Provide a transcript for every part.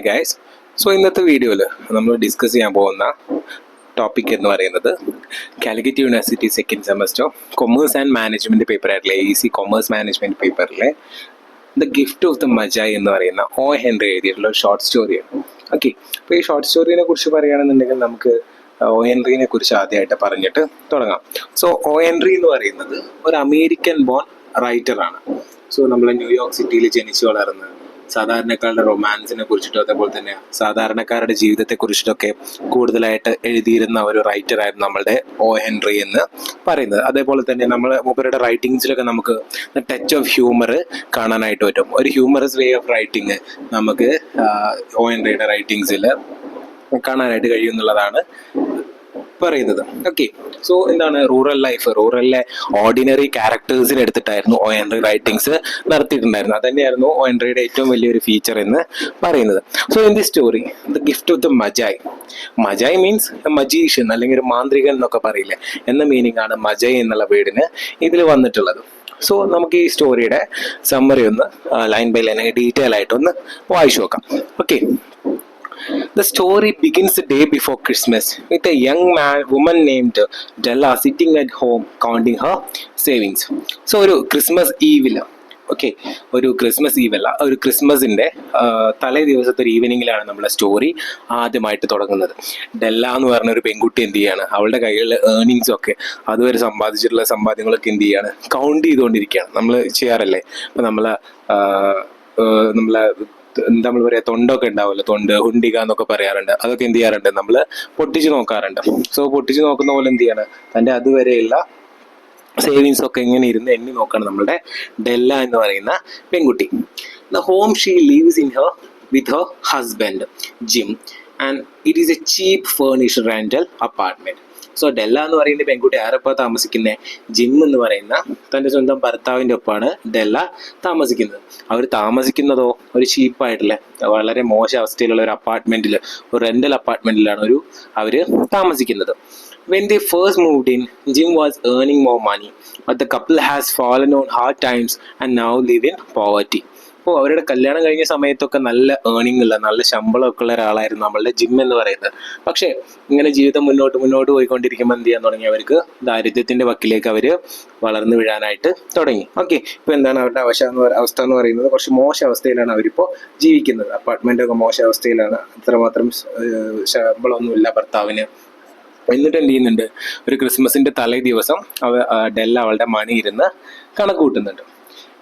Guys, so ഇന്നത്തെ വീഡിയോയിൽ നമ്മൾ ഡിസ്കസ് ചെയ്യാൻ പോകുന്ന ടോപ്പിക് എന്ന് പറയുന്നത് Calicut university second semester commerce and management paper ആയിട്ടുള്ള AC കൊമേഴ്സ് മാനേജ്മെൻറ്റ് പേപ്പറിലെ the gift of the Magi എന്ന് പറയുന്ന O. ഹെൻറി എഴുതിയിട്ടുള്ള ഒരു ഷോർട്ട് സ്റ്റോറിയാണ്. ഓക്കെ, അപ്പോൾ ഈ ഷോർട്ട് സ്റ്റോറിനെ കുറിച്ച് പറയുകയാണെന്നുണ്ടെങ്കിൽ നമുക്ക് O. ഹെൻറിനെ കുറിച്ച് ആദ്യമായിട്ട് പറഞ്ഞിട്ട് തുടങ്ങാം. So O. ഹെൻറി എന്ന് പറയുന്നത് ഒരു അമേരിക്കൻ ബോൺ റൈറ്ററാണ്. സോ നമ്മൾ ന്യൂയോർക്ക് സിറ്റിയിൽ ജനിച്ചു വളർന്ന് സാധാരണക്കാരുടെ റൊമാൻസിനെ കുറിച്ചിട്ടും അതേപോലെ തന്നെ സാധാരണക്കാരുടെ ജീവിതത്തെ കുറിച്ചിട്ടൊക്കെ കൂടുതലായിട്ട് എഴുതിയിരുന്ന ഒരു റൈറ്ററായിരുന്നു നമ്മളുടെ O. ഹെൻറി എന്ന് പറയുന്നത്. അതേപോലെ തന്നെ നമ്മൾ മൂപ്പരുടെ റൈറ്റിങ്സിലൊക്കെ നമുക്ക് ടച്ച് ഓഫ് ഹ്യൂമർ കാണാനായിട്ട് പറ്റും. ഒരു ഹ്യൂമറസ് വേ ഓഫ് റൈറ്റിംഗ് നമുക്ക് O. ഹെൻറിയുടെ റൈറ്റിങ്സിൽ കാണാനായിട്ട് കഴിയുമെന്നുള്ളതാണ് പറയുന്നത്. ഓക്കെ, സോ എന്താണ് റൂറലിലെ ഓർഡിനറി ക്യാരക്ടേഴ്സിനെ എടുത്തിട്ടായിരുന്നു O. ഹെൻറി റൈറ്റിങ്സ് നടത്തിയിട്ടുണ്ടായിരുന്നു. അതന്നെയായിരുന്നു O. ഹെൻറിയുടെ ഏറ്റവും വലിയൊരു ഫീച്ചർ എന്ന് പറയുന്നത്. So in the story the gift of the Magi means magician അല്ലെങ്കിൽ ഒരു മാന്ത്രികൻ എന്നൊക്കെ പറയില്ലേ എന്ന മീനിങ് ആണ് മജായ് എന്നുള്ള വേർഡിന് ഇതിൽ വന്നിട്ടുള്ളത്. സോ നമുക്ക് ഈ സ്റ്റോറിയുടെ സമ്മറി ഒന്ന് ലൈൻ ബൈ ലൈൻ ഡീറ്റെയിൽ ആയിട്ടൊന്ന് വായിച്ചു നോക്കാം. Okay, the story begins the day before Christmas with a young woman named Della sitting at home counting her savings. So ഒരു ക്രിസ്മസ് ഈവില്, ഒരു ക്രിസ്മസിന്റെ തലേ ദിവസത്തെ ഒരു ഈവനിങ്ങിലാണ് നമ്മുടെ സ്റ്റോറി ആദ്യമായിട്ട് തുടങ്ങുന്നത്. ഡെല്ല എന്ന് പറഞ്ഞ ഒരു പെൺകുട്ടി എന്ത് ചെയ്യാണ്, അവളുടെ കയ്യിലുള്ള ഏർണിങ്സ് ഒക്കെ അതുവരെ സമ്പാദിച്ചിട്ടുള്ള സമ്പാദ്യങ്ങളൊക്കെ എന്ത് ചെയ്യാണ്, കൗണ്ട് ചെയ്തുകൊണ്ടിരിക്കുകയാണ്. നമ്മൾ ചെയ്യാറല്ലേ, ഇപ്പം നമ്മളെ നമ്മൾ പറയാ തൊണ്ടൊക്കെ ഉണ്ടാവുമല്ലോ, തൊണ്ട് ഹുണ്ടിക എന്നൊക്കെ പറയാറുണ്ട്. അതൊക്കെ എന്ത് ചെയ്യാറുണ്ട്, നമ്മൾ പൊട്ടിച്ച് നോക്കാറുണ്ട്. സോ പൊട്ടിച്ച് നോക്കുന്ന പോലെ എന്ത് ചെയ്യാണ്, തൻ്റെ അതുവരെയുള്ള സേവിങ്സ് ഒക്കെ ഇങ്ങനെ ഇരുന്ന് എണ്ണി നോക്കാണ് നമ്മളുടെ ഡെല്ല എന്ന് പറയുന്ന പെൺകുട്ടി. The home she lives in her with her husband Jim and it is a cheap furnished rental apartment. So Della എന്ന് പറയുന്ന പെൺകുട്ടി ആരപ്പോൾ താമസിക്കുന്നത്, ജിം എന്ന് പറയുന്ന തൻ്റെ സ്വന്തം ഭർത്താവിൻ്റെ ഒപ്പമാണ് ഡെല്ല താമസിക്കുന്നത്. അവർ താമസിക്കുന്നതോ ഒരു ചീപ്പായിട്ടുള്ള വളരെ മോശം അവസ്ഥയിലുള്ള ഒരു അപ്പാർട്ട്മെന്റിൽ, ഒരു റെന്റൽ അപ്പാർട്ട്മെന്റിലാണ് അവർ താമസിക്കുന്നത്. When they first moved in, Jim was earning more money, but the couple has fallen on hard times and now live in poverty. അപ്പോൾ അവരുടെ കല്യാണം കഴിഞ്ഞ സമയത്തൊക്കെ നല്ല ഏർണിംഗ് ഉള്ള നല്ല ശമ്പളമൊക്കെ ഉള്ള ഒരാളായിരുന്നു നമ്മളുടെ ജിം എന്ന് പറയുന്നത്. പക്ഷേ ഇങ്ങനെ ജീവിതം മുന്നോട്ട് പോയിക്കൊണ്ടിരിക്കുമ്പോൾ എന്ത് ചെയ്യാൻ തുടങ്ങി, അവർക്ക് ദാരിദ്ര്യത്തിന്റെ വക്കിലേക്ക് അവർ വളർന്നു വീഴാനായിട്ട് തുടങ്ങി. ഓക്കെ, ഇപ്പോൾ എന്താണ് അവരുടെ അവസ്ഥ എന്ന് പറയുന്നത്, കുറച്ച് മോശം അവസ്ഥയിലാണ് അവരിപ്പോൾ ജീവിക്കുന്നത്. അപ്പാർട്ട്മെന്റൊക്കെ മോശം അവസ്ഥയിലാണ്, അത്രമാത്രം ശമ്പളമൊന്നുമില്ല ഭർത്താവിന്. എന്നിട്ട് എന്ത് ചെയ്യുന്നുണ്ട്, ഒരു ക്രിസ്മസിന്റെ തലേ ദിവസം ഡെല്ല അവളുടെ മണി ഇരുന്ന് കണക്ക് കൂട്ടുന്നുണ്ട്.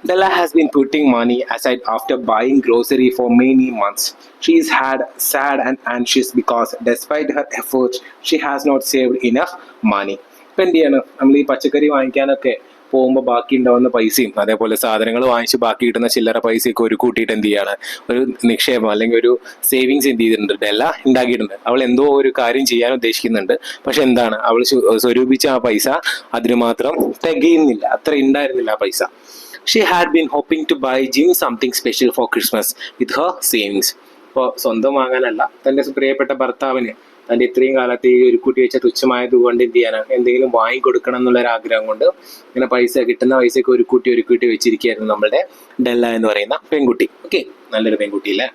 Della has been putting money aside after buying grocery for many months. She is sad and anxious because despite her efforts, she has not saved enough money. ഇപ്പം എന്ത് ചെയ്യണം, നമ്മൾ ഈ പച്ചക്കറി വാങ്ങിക്കാനൊക്കെ പോകുമ്പോൾ ബാക്കി ഉണ്ടാവുന്ന പൈസയും അതേപോലെ സാധനങ്ങൾ വാങ്ങിച്ച് ബാക്കി കിട്ടുന്ന ചില്ലറ പൈസയൊക്കെ ഒരു കൂട്ടിയിട്ട് എന്ത് ചെയ്യാണ്, ഒരു നിക്ഷേപം അല്ലെങ്കിൽ ഒരു സേവിങ്സ് എന്ത് ചെയ്തിട്ടുണ്ട്, ഡെല്ല ഉണ്ടാക്കിയിട്ടുണ്ട്. അവൾ എന്തോ ഒരു കാര്യം ചെയ്യാൻ ഉദ്ദേശിക്കുന്നുണ്ട്. പക്ഷെ എന്താണ്, അവൾ സ്വരൂപിച്ച ആ പൈസ അതിന് മാത്രം തികയുന്നില്ല, അത്ര ഉണ്ടായിരുന്നില്ല ആ പൈസ. She had been hoping to buy Jim something special for Christmas with her savings. ഇപ്പോൾ സ്വന്തം വാങ്ങാനല്ല, തൻ്റെ പ്രിയപ്പെട്ട ഭർത്താവിന് തൻ്റെ ഇത്രയും കാലത്ത് ഈ ഒരു കൂട്ടി വെച്ച തുച്ഛമായത് കൊണ്ട് എന്ത് ചെയ്യാനാണ്, എന്തെങ്കിലും വാങ്ങിക്കൊടുക്കണം എന്നുള്ളൊരു ആഗ്രഹം കൊണ്ട് ഇങ്ങനെ കിട്ടുന്ന പൈസയൊക്കെ ഒരു കൂട്ടി വെച്ചിരിക്കുകയായിരുന്നു നമ്മളുടെ ഡെല്ല എന്ന് പറയുന്ന പെൺകുട്ടി. ഓക്കെ, നല്ലൊരു പെൺകുട്ടി അല്ലേ.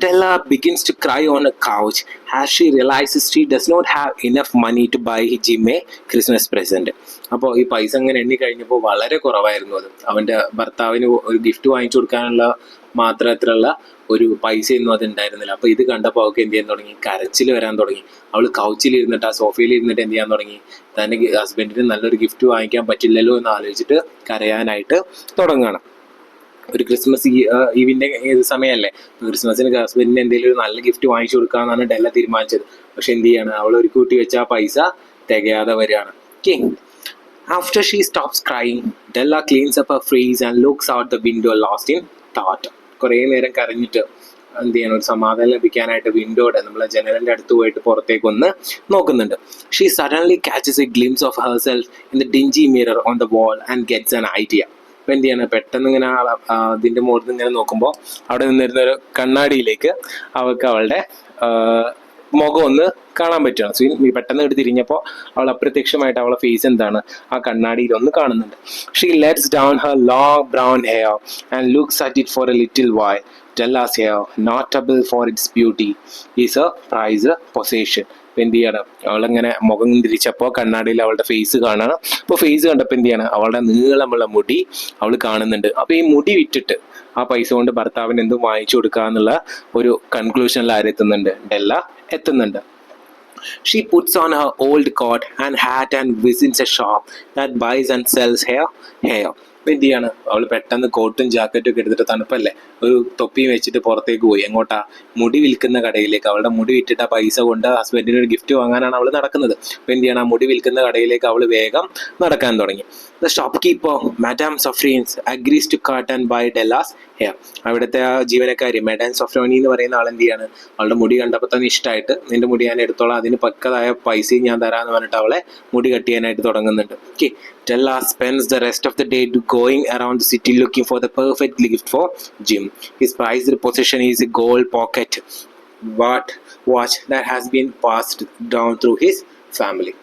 Della begins to cry on a couch as she realizes she does not have enough money to buy Jim a Christmas present. അപ്പോൾ ഈ പൈസ അങ്ങനെ എണ്ണി കഴിഞ്ഞപ്പോൾ വളരെ കുറവായിരുന്നു. അത് അവൻ്റെ ഭർത്താവിന് ഒരു ഗിഫ്റ്റ് വാങ്ങിച്ചു കൊടുക്കാനുള്ള മാത്രത്തിലുള്ള ഒരു പൈസയൊന്നും അത് ഉണ്ടായിരുന്നില്ല. അപ്പോൾ ഇത് കണ്ടപ്പോൾ അവൾക്ക് എന്ത് ചെയ്യാൻ തുടങ്ങി, കരച്ചിൽ വരാൻ തുടങ്ങി. അവൾ കൗച്ചിൽ ഇരുന്നിട്ട് ആ സോഫയിൽ ഇരുന്നിട്ട് എന്ത് ചെയ്യാൻ തുടങ്ങി, തൻ്റെ ഹസ്ബൻഡിന് നല്ലൊരു ഗിഫ്റ്റ് വാങ്ങിക്കാൻ പറ്റില്ലല്ലോ എന്ന് ആലോചിച്ചിട്ട് കരയാനായിട്ട് തുടങ്ങുകയാണ്. ഒരു ക്രിസ്മസ് ഈവിൻ്റെ സമയമല്ലേ, ക്രിസ്മസിന് ഹസ്ബൻഡിന് എന്തെങ്കിലും ഒരു നല്ല ഗിഫ്റ്റ് വാങ്ങിച്ചു കൊടുക്കാമെന്നാണ് ഡെല്ല തീരുമാനിച്ചത്. പക്ഷെ എന്ത് ചെയ്യാണ്, അവൾ ഒരു കൂട്ടി വെച്ച ആ പൈസ തികയാതെ വരികയാണ്. Okay, after she stops crying, Della cleans up her face and looks out the window lost in thought. കുറേ നേരം കരഞ്ഞിട്ട് എന്ത് ചെയ്യണം, ഒരു സമാധാനം ലഭിക്കാനായിട്ട് വിൻഡോയുടെ നമ്മളെ ജനലിൻ്റെ അടുത്ത് പോയിട്ട് പുറത്തേക്കൊന്ന് നോക്കുന്നുണ്ട്. She suddenly catches a glimpse of herself in the dingy mirror on the wall and gets an idea. ഇപ്പം എന്ത് ചെയ്യണം, പെട്ടെന്ന് ഇങ്ങനെ അതിൻ്റെ മുകളിൽ നിന്ന് ഇങ്ങനെ നോക്കുമ്പോൾ അവിടെ നിന്നിരുന്ന ഒരു കണ്ണാടിയിലേക്ക് അവൾക്ക് അവളുടെ മുഖം ഒന്ന് കാണാൻ പറ്റുകയാണ്. സോ പെട്ടെന്ന് എടുത്ത് തിരിഞ്ഞപ്പോൾ അവൾ അപ്രത്യക്ഷമായിട്ട് അവളെ ഫേസ് എന്താണ് ആ കണ്ണാടിയിൽ ഒന്ന് കാണുന്നുണ്ട്. She let's down Har long brown hair and looks at it for A little while. Della's hair, notable for its beauty, is a prized possession. ഇപ്പം എന്ത് ചെയ്യണം, അവളിങ്ങനെ മുഖം തിരിച്ചപ്പോൾ കണ്ണാടിയിൽ അവളുടെ ഫേസ് കാണണം. അപ്പോൾ ഫേസ് കണ്ടപ്പോൾ എന്ത് ചെയ്യണം, അവളുടെ നീളമുള്ള മുടി അവൾ കാണുന്നുണ്ട്. അപ്പോൾ ഈ മുടി വിറ്റിട്ട് ആ പൈസ കൊണ്ട് ഭർത്താവിന് എന്തും വാങ്ങിച്ചു കൊടുക്കുക എന്നുള്ള ഒരു കൺക്ലൂഷനിൽ ആരെത്തുന്നുണ്ട്, ഡെല്ല എത്തുന്നുണ്ട്. She puts on her old coat and hat and visits a shop that buys and sells hair. അപ്പം എന്ത് ചെയ്യാണ്, അവൾ പെട്ടെന്ന് കോട്ടും ജാക്കറ്റും ഒക്കെ എടുത്തിട്ട്, തണുപ്പല്ലേ, ഒരു തൊപ്പിയും വെച്ചിട്ട് പുറത്തേക്ക് പോയി. എങ്ങോട്ടാ? മുടി വിൽക്കുന്ന കടയിലേക്ക്. അവളുടെ മുടി വിറ്റിട്ട് ആ പൈസ കൊണ്ട് ഹസ്ബൻഡിന് ഒരു ഗിഫ്റ്റ് വാങ്ങാനാണ് അവൾ നടക്കുന്നത്. അപ്പം എന്ത് ചെയ്യണം, ആ മുടി വിൽക്കുന്ന കടയിലേക്ക് അവൾ വേഗം നടക്കാൻ തുടങ്ങി. The shopkeeper, Madame Sofronius, agrees to cut and buy Della's hair. അവിടുത്തെ ആ ജീവനക്കാരി മാഡം സൊഫ്രോനി എന്ന് പറയുന്ന ആൾ എന്ത് ചെയ്യാണ്, അവളുടെ മുടി കണ്ടപ്പോൾ തന്നെ ഇഷ്ടമായിട്ട്, നിന്റെ മുടി ഞാൻ എടുത്തോളാം, അതിന് പക്കതായ പൈസയും ഞാൻ തരാമെന്ന് പറഞ്ഞിട്ട് അവളെ മുടി കട്ട് ചെയ്യാനായിട്ട് തുടങ്ങുന്നുണ്ട്. Okay, Della spends the rest of the day going around the city looking for the perfect gift for Jim. His prized possession is a gold pocket watch that has been passed down through his family.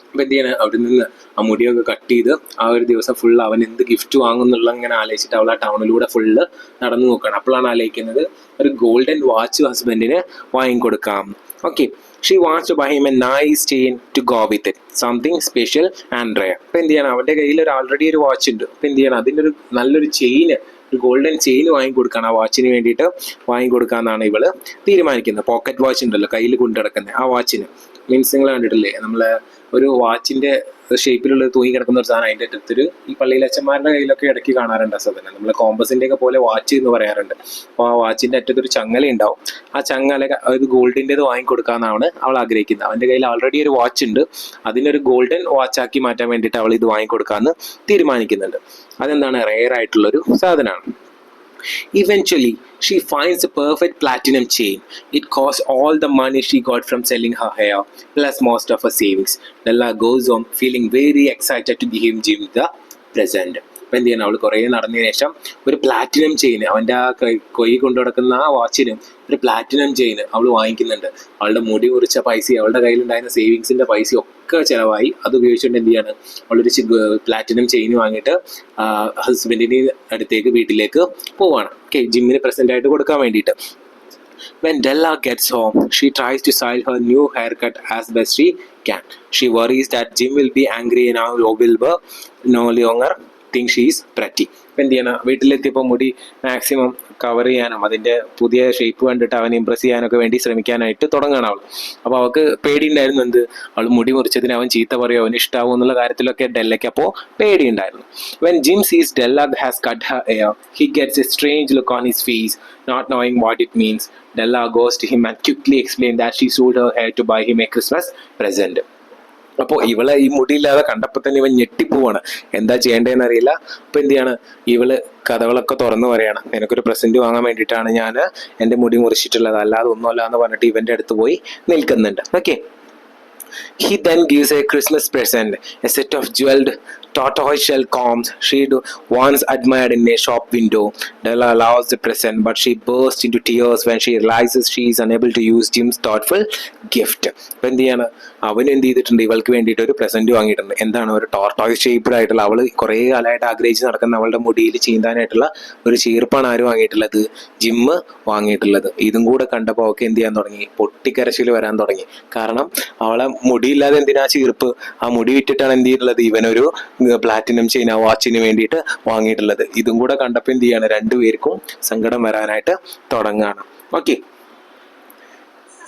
അപ്പം എന്ത് ചെയ്യണം, അവിടെ നിന്ന് ആ മുടിയൊക്കെ cut ചെയ്ത് ആ ഒരു ദിവസം ഫുള്ള് അവൻ എന്ത് ഗിഫ്റ്റ് വാങ്ങുന്നുള്ള ഇങ്ങനെ ആലോചിച്ചിട്ട് അവൾ ആ ടൗണിലൂടെ ഫുള്ള് നടന്നു നോക്കണം. അപ്പോഴാണ് ആലോചിക്കുന്നത് ഒരു ഗോൾഡൻ വാച്ച് ഹസ്ബൻഡിന് വാങ്ങിക്കൊടുക്കാം. Okay, she wants to buy him a nice chain to go with it, something special and rare. അപ്പം എന്ത് ചെയ്യണം, അവൻ്റെ കയ്യിൽ ആൾറെഡി ഒരു വാച്ച് ഉണ്ട്. അപ്പം എന്ത് ചെയ്യണം, അതിൻ്റെ ഒരു നല്ലൊരു ചെയിന്, ഒരു ഗോൾഡൻ ചെയിൻ വാങ്ങിക്കൊടുക്കണം, ആ വാച്ചിന് വേണ്ടിയിട്ട് വാങ്ങിക്കൊടുക്കാമെന്നാണ് ഇവള് തീരുമാനിക്കുന്നത്. പോക്കറ്റ് വാച്ച് ഉണ്ടല്ലോ കയ്യിൽ കൊണ്ടു നടക്കുന്നത്, ആ വാച്ചിന്. മീൻസ് നിങ്ങൾ കണ്ടിട്ടില്ലേ, നമ്മളെ ഒരു വാച്ചിൻ്റെ ഷേപ്പിലുള്ള തൂങ്ങി കിടക്കുന്ന ഒരു സാധനം, അതിൻ്റെ അടുത്തൊരു ഈ പള്ളിയിലെ അച്ഛന്മാരുടെ കയ്യിലൊക്കെ ഇടയ്ക്ക് കാണാറുണ്ട്. സാധനം നമ്മൾ കോമ്പസിൻ്റെ ഒക്കെ പോലെ വാച്ച് എന്ന് പറയാറുണ്ട്. അപ്പോൾ ആ വാച്ചിൻ്റെ അറ്റത്തൊരു ചങ്ങല ഉണ്ടാവും. ആ ചങ്ങല ഒരു ഗോൾഡിൻ്റെത് വാങ്ങിക്കൊടുക്കാമെന്നാണ് അവൾ ആഗ്രഹിക്കുന്നത്. അവൻ്റെ കയ്യിൽ ആൾറെഡി ഒരു വാച്ച് ഉണ്ട്, അതിനൊരു ഗോൾഡൻ വാച്ചാക്കി മാറ്റാൻ വേണ്ടിയിട്ട് അവൾ ഇത് വാങ്ങിക്കൊടുക്കാമെന്ന് തീരുമാനിക്കുന്നുണ്ട്. അതെന്താണ്, റെയർ ആയിട്ടുള്ളൊരു സാധനമാണ്. Eventually, she finds a perfect platinum chain. It costs all the money she got from selling her hair, plus most of her savings. Della goes on feeling very excited to give Jim the present. അപ്പം എന്ത് ചെയ്യണം, അവൾ കുറേ നടന്നതിന് ശേഷം ഒരു platinum chain, അവൻ്റെ ആ കൈ കൊണ്ടു നടക്കുന്ന ആ വാച്ചിനും ഒരു പ്ലാറ്റിനം ചെയിൻ അവൾ വാങ്ങിക്കുന്നുണ്ട്. അവളുടെ മുടി മുറിച്ച പൈസ, അവളുടെ കയ്യിലുണ്ടായിരുന്ന സേവിങ്സിൻ്റെ പൈസ ഒക്കെ ചിലവായി. അത് ഉപയോഗിച്ചുകൊണ്ട് എന്ത് ചെയ്യാണ്, അവളൊരു പ്ലാറ്റിനം ചെയിൻ വാങ്ങിയിട്ട് ഹസ്ബൻഡിൻ്റെ അടുത്തേക്ക് വീട്ടിലേക്ക് പോവാണ്. ഓക്കെ, ജിമ്മിന് പ്രസൻ്റ് ആയിട്ട് കൊടുക്കാൻ വേണ്ടിയിട്ട്. When Della gets home, she tries to style her new haircut as best she can. She worries that Jim will be angry and will no longer think she is pretty. അപ്പം എന്ത് ചെയ്യണം, വീട്ടിലെത്തിയപ്പോൾ മുടി maximum cover ചെയ്യാനും അതിൻ്റെ പുതിയ shape കണ്ടിട്ട് അവനെ ഇമ്പ്രസ് ചെയ്യാനൊക്കെ വേണ്ടി ശ്രമിക്കാനായിട്ട് തുടങ്ങണം അവൾ. അപ്പോൾ അവൾക്ക് പേടിയുണ്ടായിരുന്നു, എന്ത്, അവൾ മുടി മുറിച്ചതിന് അവൻ ചീത്ത പറയുമോ, അവന് ഇഷ്ടാവും എന്നുള്ള കാര്യത്തിലൊക്കെ ഡെല്ലയ്ക്ക് അപ്പോൾ പേടിയുണ്ടായിരുന്നു. When Jim sees Della has cut her hair, he gets a strange look on his face, not knowing what it means. Della goes to him and quickly explains that she sold her hair to buy him a Christmas present. അപ്പോൾ ഇവളെ ഈ മുടിയില്ലാതെ കണ്ടപ്പോൾ തന്നെ ഇവൻ ഞെട്ടിപ്പോവാണ്, എന്താ ചെയ്യേണ്ടതെന്ന് അറിയില്ല. അപ്പോൾ എന്ത് ചെയ്യാണ്, ഇവള് കഥകളൊക്കെ തുറന്നു പറയാണ്, നിനക്കൊരു പ്രസന്റ് വാങ്ങാൻ വേണ്ടിയിട്ടാണ് ഞാൻ എൻ്റെ മുടി മുറിച്ചിട്ടുള്ളത്, അല്ലാതെ ഒന്നുമല്ല എന്ന് പറഞ്ഞിട്ട് ഇവൻ്റെ അടുത്ത് പോയി നിൽക്കുന്നുണ്ട്. Okay, he then gives a Christmas present, a set of jeweled tortoiseshell combs she'd once admired in a shop window. Della allows the present, but she bursts into tears when she realizes she is unable to use Jim's thoughtful gift. അപ്പം എന്ത് ചെയ്യാണ്, അവൻ എന്ത് ചെയ്തിട്ടുണ്ട്, ഇവൾക്ക് വേണ്ടിയിട്ട് ഒരു present വാങ്ങിയിട്ടുണ്ട്. എന്താണ്, ഒരു ടോർട്ടോയ്സ് ഷേപ്ഡ് ആയിട്ടുള്ള, അവൾ കുറേ കാലമായിട്ട് ആഗ്രഹിച്ച് നടക്കുന്ന അവളുടെ മുടിയിൽ ചീന്താനായിട്ടുള്ള ഒരു ചീർപ്പാണ് ആര് വാങ്ങിയിട്ടുള്ളത്, ജിമ്മ് വാങ്ങിയിട്ടുള്ളത്. ഇതും കൂടെ കണ്ടപ്പോൾ അവൾക്ക് എന്ത് ചെയ്യാൻ തുടങ്ങി, പൊട്ടിക്കരച്ചിൽ വരാൻ തുടങ്ങി. കാരണം അവളെ മുടിയില്ലാതെ എന്തിനാ ചീർപ്പ്, ആ മുടി വിറ്റിട്ടാണ് എന്ത് ചെയ്തിട്ടുള്ളത്, ഇവനൊരു പ്ലാറ്റിനം ചെയിൻ ആ വാച്ചിന് വേണ്ടിയിട്ട് വാങ്ങിയിട്ടുള്ളത്. ഇതും കൂടെ കണ്ടപ്പോൾ എന്ത് ചെയ്യാണ്, രണ്ടുപേർക്കും സങ്കടം വരാനായിട്ട് തുടങ്ങുകയാണ്. Okay,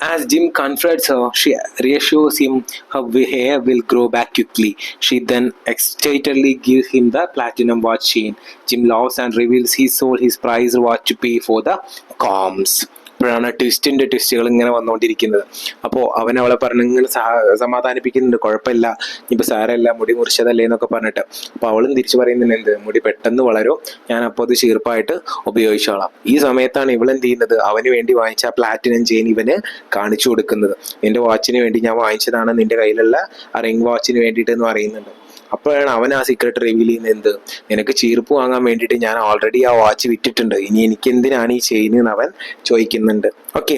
as Jim comforts her, she reassures him her hair will grow back quickly. She then excitedly gives him the platinum watch chain. Jim laughs and reveals he sold his prized watch to pay for the combs. ഇപ്പോഴാണ് ട്വിസ്റ്റുകൾ ഇങ്ങനെ വന്നുകൊണ്ടിരിക്കുന്നത്. അപ്പോൾ അവൻ അവളെ പറഞ്ഞ് ഇങ്ങനെ സമാധാനിപ്പിക്കുന്നുണ്ട്, കുഴപ്പമില്ല, ഇപ്പം സാരമില്ല, മുടി മുറിച്ചതല്ലേ എന്നൊക്കെ പറഞ്ഞിട്ട്. അപ്പോൾ അവളും തിരിച്ചു പറയുന്നുണ്ട്, എന്ത്, മുടി പെട്ടെന്ന് വളരും, ഞാൻ അപ്പോൾ അത് ചീർപ്പായിട്ട് ഉപയോഗിച്ചോളാം. ഈ സമയത്താണ് ഇവളെന്ത് ചെയ്യുന്നത്, അവന് വേണ്ടി വാങ്ങിച്ച ആ പ്ലാറ്റിനം ചെയിൻ ഇവന് കാണിച്ചു കൊടുക്കുന്നത്. നിന്റെ വാച്ചിന് വേണ്ടി ഞാൻ വാങ്ങിച്ചതാണ്, നിന്റെ കയ്യിലുള്ള ആ റിംഗ് വാച്ചിന് വേണ്ടിയിട്ട് എന്ന് പറയുന്നുണ്ട്. അപ്പോഴാണ് അവൻ ആ സീക്രട്ട് റിവീൽ ചെയ്യുന്നത്, എന്ത്, നിനക്ക് ചീർപ്പ് വാങ്ങാൻ വേണ്ടിയിട്ട് ഞാൻ ഓൾറെഡി ആ വാച്ച് വിറ്റിട്ടുണ്ട്, ഇനി എനിക്ക് എന്തിനാണ് ഈ ചെയിൻ എന്ന് അവൻ ചോദിക്കുന്നുണ്ട്. Okay,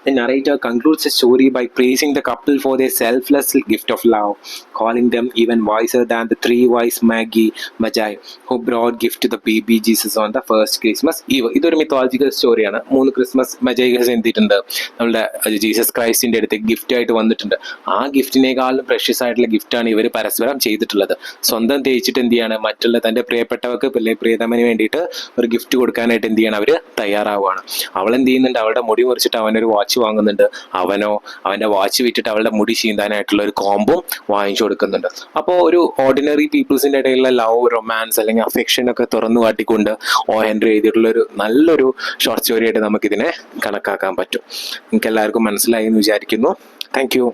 The narrator concludes the story by praising the couple for their selfless gift of love, calling them even wiser than the three wise Magi who brought gift to the baby Jesus on the first Christmas Eve. ഇതൊരു mythological സ്റ്റോറിയാണ്. 3 Christmas മജൈസ് എന്തിട്ടുണ്ട്, നമ്മളുടെ Jesus ക്രൈസ്റ്റിന്റെ അടുത്ത് gift ആയിട്ട് വന്നിട്ടുണ്ട്. ആ ഗിഫ്റ്റിനേക്കാളും precious ആയിട്ടുള്ള ഗിഫ്റ്റാണ് ഇവർ പരസ്പരം ചെയ്തിട്ടുള്ളത്. സ്വന്തം തേച്ചിട്ട് എന്ത് ചെയ്യാണ്, മറ്റുള്ള തന്റെ പ്രിയപ്പെട്ടവർക്ക് പ്രിയതമന് വേണ്ടിയിട്ട് ഒരു ഗിഫ്റ്റ് കൊടുക്കാനായിട്ട് എന്ത് ചെയ്യണം, അവര് തയ്യാറാവുകയാണ്. അവൾ എന്ത് ചെയ്യുന്നുണ്ട്, അവളുടെ മുടി മുറിച്ചിട്ട് അവനൊരു വാച്ച് വാങ്ങുന്നുണ്ട്. അവനോ അവന്റെ വാച്ച് വിറ്റിട്ട് അവളുടെ മുടി ചീന്താനായിട്ടുള്ള ഒരു കോമ്പും വാങ്ങിച്ചു കൊടുക്കുന്നുണ്ട്. അപ്പോൾ ഒരു ഓർഡിനറി പീപ്പിൾസിന്റെ ഇടയിലുള്ള ലവ്, റൊമാൻസ് അല്ലെങ്കിൽ അഫെക്ഷൻ ഒക്കെ തുറന്നു കാട്ടിക്കൊണ്ട് ഓ ഹെൻറി എഴുതിയിട്ടുള്ള ഒരു നല്ലൊരു ഷോർട്ട് സ്റ്റോറി ആയിട്ട് നമുക്കിതിനെ കണക്കാക്കാൻ പറ്റും. നിങ്ങൾക്ക് എല്ലാവർക്കും മനസ്സിലായി എന്ന് വിചാരിക്കുന്നു. Thank you.